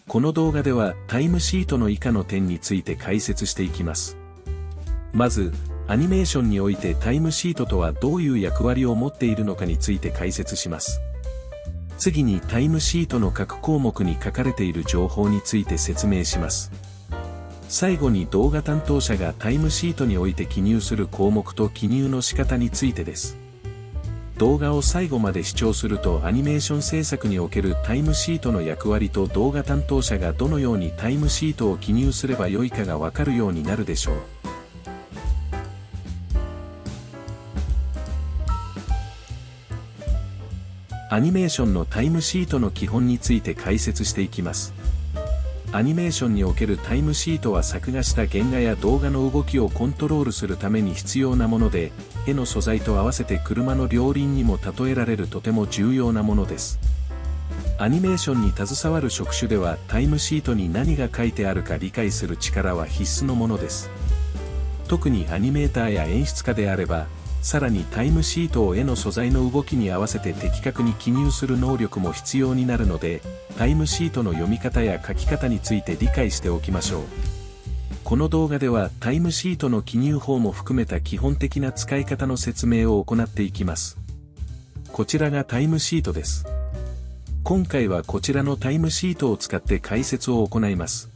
この動画ではタイムシートの以下の点について解説していきます。まず、アニメーションにおいてタイムシートとはどういう役割を持っているのかについて解説します。次にタイムシートの各項目に書かれている情報について説明します。最後に動画担当者がタイムシートにおいて記入する項目と記入の仕方についてです。動画を最後まで視聴するとアニメーション制作におけるタイムシートの役割と動画担当者がどのようにタイムシートを記入すればよいかがわかるようになるでしょう。アニメーションのタイムシートの基本について解説していきます。アニメーションにおけるタイムシートは作画した原画や動画の動きをコントロールするために必要なもので、絵の素材と合わせて車の両輪にも例えられるとても重要なものです。アニメーションに携わる職種ではタイムシートに何が書いてあるか理解する力は必須のものです。特にアニメーターや演出家であれば、さらにタイムシートを絵の素材の動きに合わせて的確に記入する能力も必要になるので、タイムシートの読み方や書き方について理解しておきましょう。この動画ではタイムシートの記入法も含めた基本的な使い方の説明を行っていきます。こちらがタイムシートです。今回はこちらのタイムシートを使って解説を行います。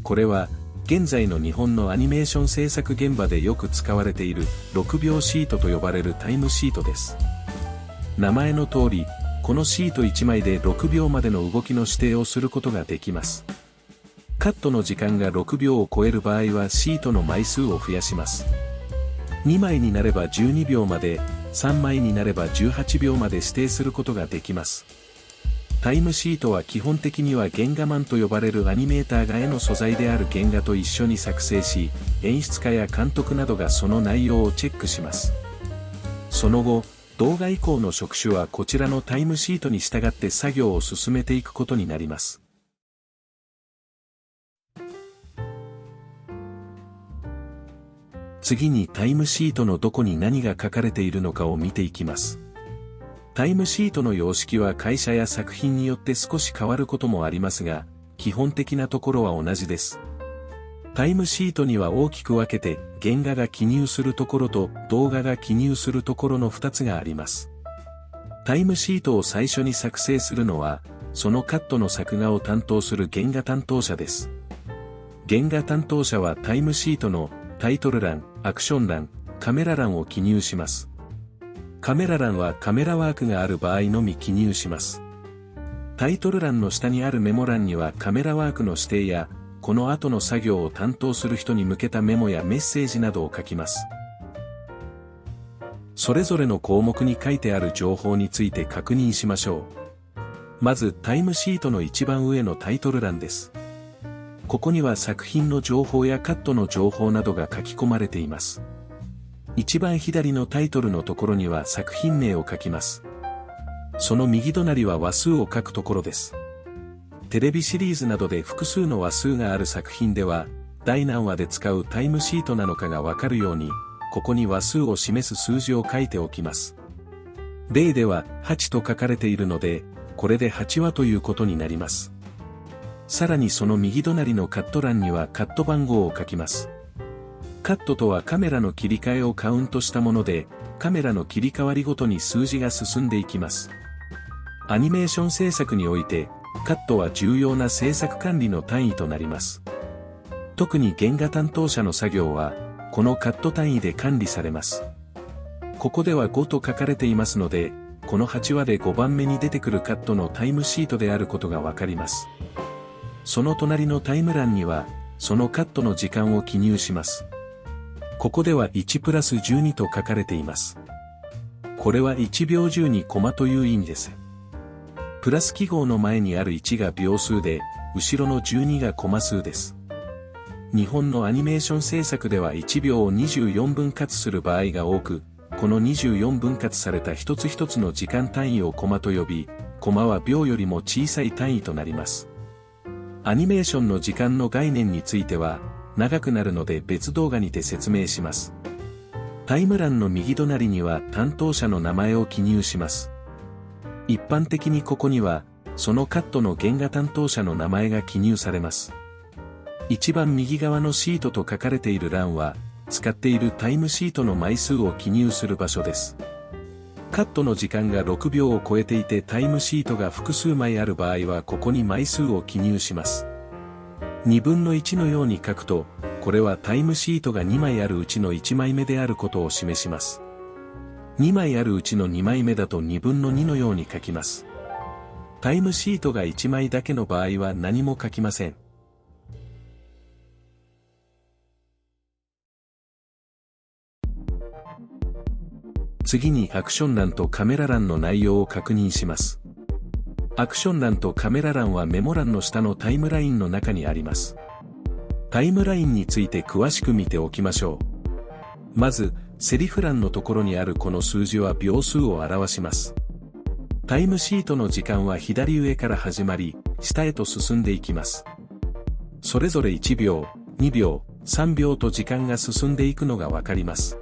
これは、現在の日本のアニメーション制作現場でよく使われている6秒シートと呼ばれるタイムシートです。名前の通り、このシート1枚で6秒までの動きの指定をすることができます。カットの時間が6秒を超える場合はシートの枚数を増やします。2枚になれば12秒まで、3枚になれば18秒まで指定することができます。タイムシートは基本的には原画マンと呼ばれるアニメーターが絵の素材である原画と一緒に作成し、演出家や監督などがその内容をチェックします。その後、動画以降の職種はこちらのタイムシートに従って作業を進めていくことになります。次にタイムシートのどこに何が書かれているのかを見ていきます。タイムシートの様式は会社や作品によって少し変わることもありますが、基本的なところは同じです。タイムシートには大きく分けて、原画が記入するところと動画が記入するところの2つがあります。タイムシートを最初に作成するのは、そのカットの作画を担当する原画担当者です。原画担当者はタイムシートのタイトル欄、アクション欄、カメラ欄を記入します。カメラ欄はカメラワークがある場合のみ記入します。タイトル欄の下にあるメモ欄にはカメラワークの指定や、この後の作業を担当する人に向けたメモやメッセージなどを書きます。それぞれの項目に書いてある情報について確認しましょう。まずタイムシートの一番上のタイトル欄です。ここには作品の情報やカットの情報などが書き込まれています。一番左のタイトルのところには作品名を書きます。その右隣は話数を書くところです。テレビシリーズなどで複数の話数がある作品では、第何話で使うタイムシートなのかがわかるように、ここに話数を示す数字を書いておきます。例では8と書かれているので、これで8話ということになります。さらにその右隣のカット欄にはカット番号を書きます。カットとはカメラの切り替えをカウントしたもので、カメラの切り替わりごとに数字が進んでいきます。アニメーション制作において、カットは重要な制作管理の単位となります。特に原画担当者の作業は、このカット単位で管理されます。ここでは5と書かれていますので、この8話で5番目に出てくるカットのタイムシートであることがわかります。その隣のタイム欄には、そのカットの時間を記入します。ここでは1プラス12と書かれています。これは1秒12コマという意味です。プラス記号の前にある1が秒数で、後ろの12がコマ数です。日本のアニメーション制作では1秒を24分割する場合が多く、この24分割された一つ一つの時間単位をコマと呼び、コマは秒よりも小さい単位となります。アニメーションの時間の概念については、長くなるので別動画にて説明します。タイム欄の右隣には担当者の名前を記入します。一般的にここには、そのカットの原画担当者の名前が記入されます。一番右側のシートと書かれている欄は、使っているタイムシートの枚数を記入する場所です。カットの時間が6秒を超えていてタイムシートが複数枚ある場合はここに枚数を記入します。2分の1のように書くと、これはタイムシートが2枚あるうちの1枚目であることを示します。2枚あるうちの2枚目だと2分の2のように書きます。タイムシートが1枚だけの場合は何も書きません。次にアクション欄とカメラ欄の内容を確認します。アクション欄とカメラ欄はメモ欄の下のタイムラインの中にあります。タイムラインについて詳しく見ておきましょう。まず、セリフ欄のところにあるこの数字は秒数を表します。タイムシートの時間は左上から始まり、下へと進んでいきます。それぞれ1秒、2秒、3秒と時間が進んでいくのがわかります。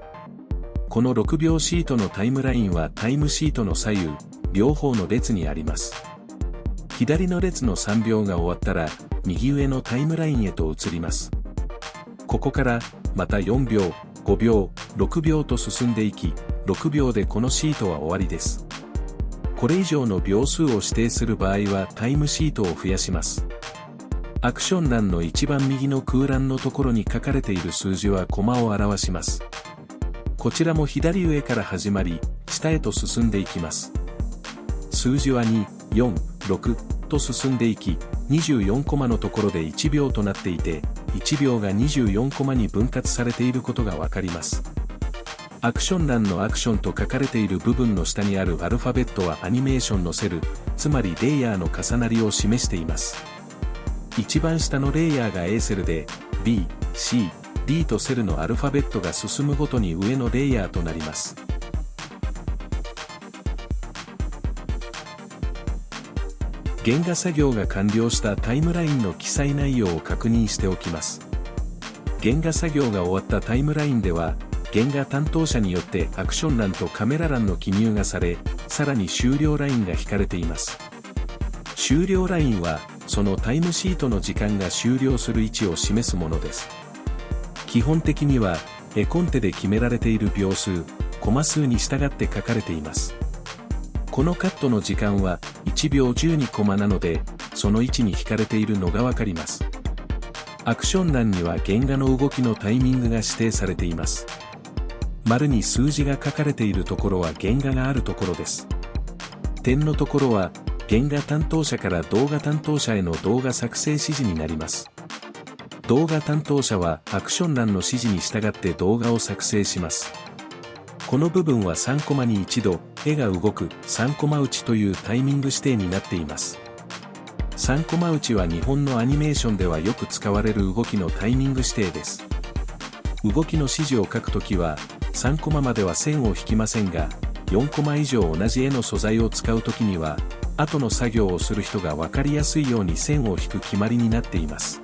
この6秒シートのタイムラインはタイムシートの左右、両方の列にあります。左の列の3秒が終わったら、右上のタイムラインへと移ります。ここから、また4秒、5秒、6秒と進んでいき、6秒でこのシートは終わりです。これ以上の秒数を指定する場合はタイムシートを増やします。アクション欄の一番右の空欄のところに書かれている数字はコマを表します。こちらも左上から始まり、下へと進んでいきます。数字は2、4、6と進んでいき、24コマのところで1秒となっていて、1秒が24コマに分割されていることがわかります。アクション欄のアクションと書かれている部分の下にあるアルファベットはアニメーションのセル、つまりレイヤーの重なりを示しています。一番下のレイヤーが A セルで、B、C、D とセルのアルファベットが進むごとに上のレイヤーとなります。原画作業が完了したタイムラインの記載内容を確認しておきます。原画作業が終わったタイムラインでは、原画担当者によってアクション欄とカメラ欄の記入がされ、さらに終了ラインが引かれています。終了ラインは、そのタイムシートの時間が終了する位置を示すものです。基本的には、絵コンテで決められている秒数、コマ数に従って書かれています。このカットの時間は1秒12コマなので、その位置に引かれているのがわかります。アクション欄には原画の動きのタイミングが指定されています。丸に数字が書かれているところは原画があるところです。点のところは、原画担当者から動画担当者への動画作成指示になります。動画担当者はアクション欄の指示に従って動画を作成します。この部分は3コマに1度、絵が動く3コマ打ちというタイミング指定になっています。3コマ打ちは日本のアニメーションではよく使われる動きのタイミング指定です。動きの指示を書くときは、3コマまでは線を引きませんが、4コマ以上同じ絵の素材を使うときには、後の作業をする人が分かりやすいように線を引く決まりになっています。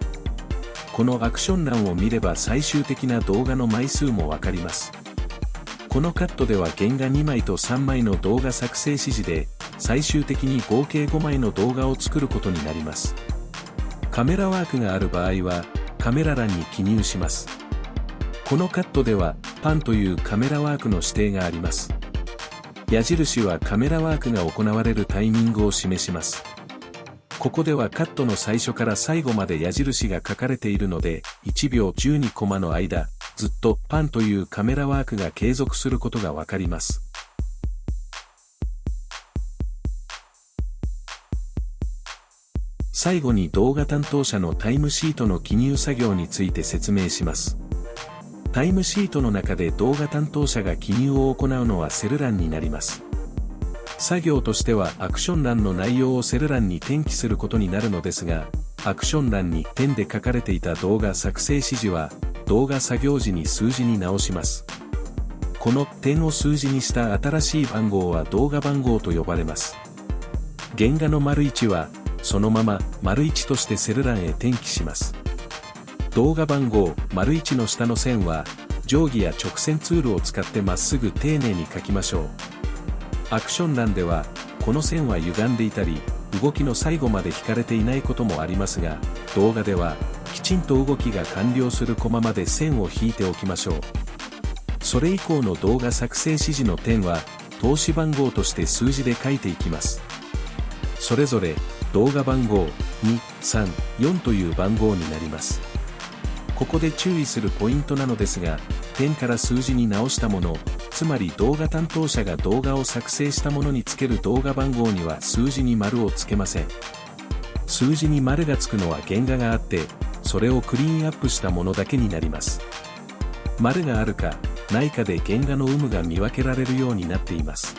このアクション欄を見れば最終的な動画の枚数もわかります。このカットでは原画2枚と3枚の動画作成指示で、最終的に合計5枚の動画を作ることになります。カメラワークがある場合は、カメラ欄に記入します。このカットでは、パンというカメラワークの指定があります。矢印はカメラワークが行われるタイミングを示します。ここではカットの最初から最後まで矢印が書かれているので、1秒12コマの間、ずっとパンというカメラワークが継続することがわかります。最後に動画担当者のタイムシートの記入作業について説明します。タイムシートの中で動画担当者が記入を行うのはセル欄になります。作業としてはアクション欄の内容をセル欄に転記することになるのですが、アクション欄に点で書かれていた動画作成指示は、動画作業時に数字に直します。この点を数字にした新しい番号は動画番号と呼ばれます。原画の丸1は、そのまま丸1としてセル欄へ転記します。動画番号丸1の下の線は、定規や直線ツールを使ってまっすぐ丁寧に書きましょう。アクション欄では、この線は歪んでいたり、動きの最後まで引かれていないこともありますが、動画では、きちんと動きが完了するコマまで線を引いておきましょう。それ以降の動画作成指示の点は、通し番号として数字で書いていきます。それぞれ、動画番号、2、3、4という番号になります。ここで注意するポイントなのですが、点から数字に直したもの、つまり動画担当者が動画を作成したものにつける動画番号には数字に丸をつけません。数字に丸がつくのは原画があって、それをクリーンアップしたものだけになります。丸があるか、ないかで原画の有無が見分けられるようになっています。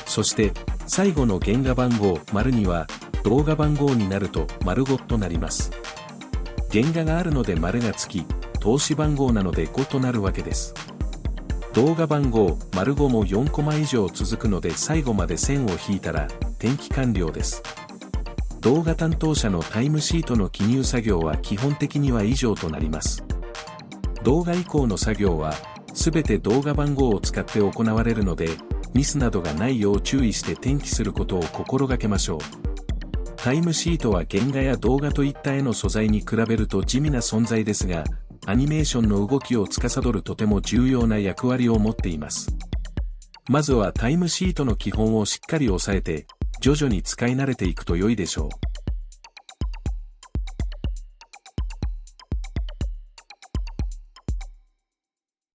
そして、最後の原画番号、丸には、動画番号になると、丸5となります。原画があるので丸がつき、通し番号なので5となるわけです。動画番号、丸5も4コマ以上続くので最後まで線を引いたら、転記完了です。動画担当者のタイムシートの記入作業は基本的には以上となります。動画以降の作業は、すべて動画番号を使って行われるので、ミスなどがないよう注意して転記することを心がけましょう。タイムシートは原画や動画といった絵の素材に比べると地味な存在ですが、アニメーションの動きを司るとても重要な役割を持っています。まずはタイムシートの基本をしっかり押さえて、徐々に使い慣れていくと良いでしょう。